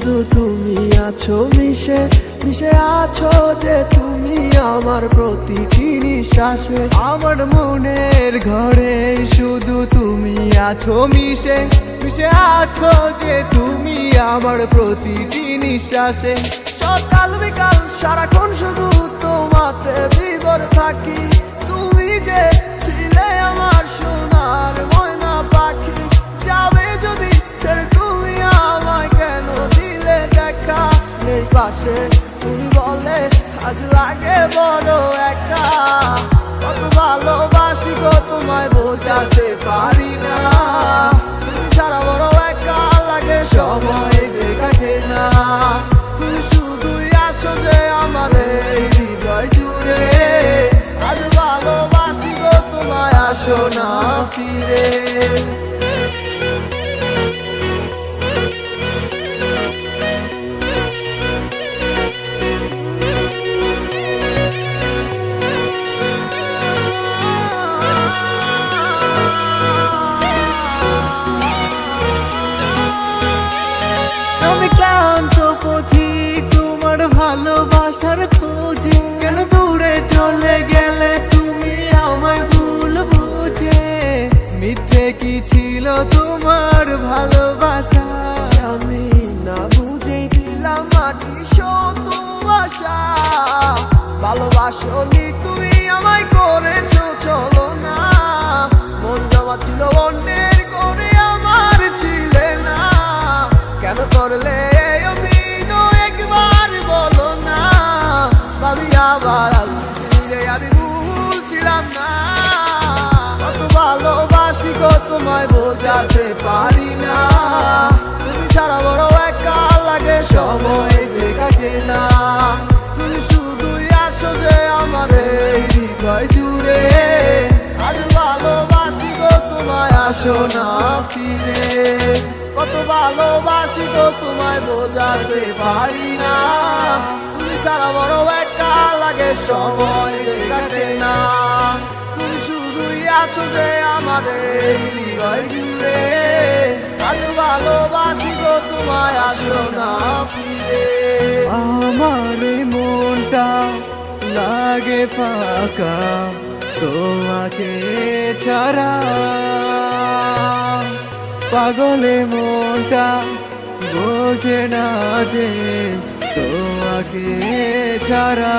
শুধু তুমি আছো মিশে মিশে আছো যে তুমি আমার প্রতিটি নিঃশ্বাসে। আমার মনের ঘরে শুধু তুমি আছো মিশে মিশে আছো যে তুমি আমার প্রতিটি নিঃশ্বাসে। সকাল বিকাল সারাক্ষণ শুধু তোমাতে বিভোর থাকি। তুমি যে ছিলে আমার সোনার ময়না পাখি, যাবে যদি ছেড়ে তুমি আমায় কেন দিলে দেখা? নেই পাশে তুমি বলে আজ লাগে বড় একা। কত ভালোবাসি গো তোমায় বোঝাতে পারি না। তুমি ছাড়া বড় একা লাগে, সময় যে কাটে না। তুমি শুধুই আছো যে আমার এই হৃদয় জুড়ে। আজ ভালোবাসি গো তোমায়, আসো না ফিরে। আমি ক্লান্ত পথিক তোমার ভালোবাসার খোঁজে। কেন দূরে চলে গেলে তুমি আমায় ভুল বুঝে? মিথ্যে কি ছিল তোমার ভালোবাসা? আমি না বুঝেই দিলাম মাটি শত আশা। ভালোবাসনি তুমি আমায় করেছো চলো না। মন জমা ছিল অন্যের করে, আমার ছিলে না। কেন করলে অভিনয় একবার বলো না? ভাবি আবার ফিরে আমি ভুলছিলাম না। কত ভালোবাসি গো তোমায় বোঝাতে পারি না। তুমি ছাড়া বড় একা লাগে, সময় যে কাটে না। তুমি শুধুই আছো যে আমার এই হৃদয় জুড়ে। আজ ভালোবাসি গো তোমায়, আসো না ফিরে। কত ভালোবাসি গো তোমায় বোঝাতে পারি না। তুমি ছাড়া বড় একা লাগে, সময় যে কাটে না। তুমি শুধুই আছো যে আমার এই হৃদয় জুড়ে। আজ ভালোবাসি গো তোমায়, আসো না ফিরে। আমার মনটা লাগে ফাঁকা তোমাকে ছাড়া। পাগলে মনটা বোঝে না যে তোমাকে ছাড়া।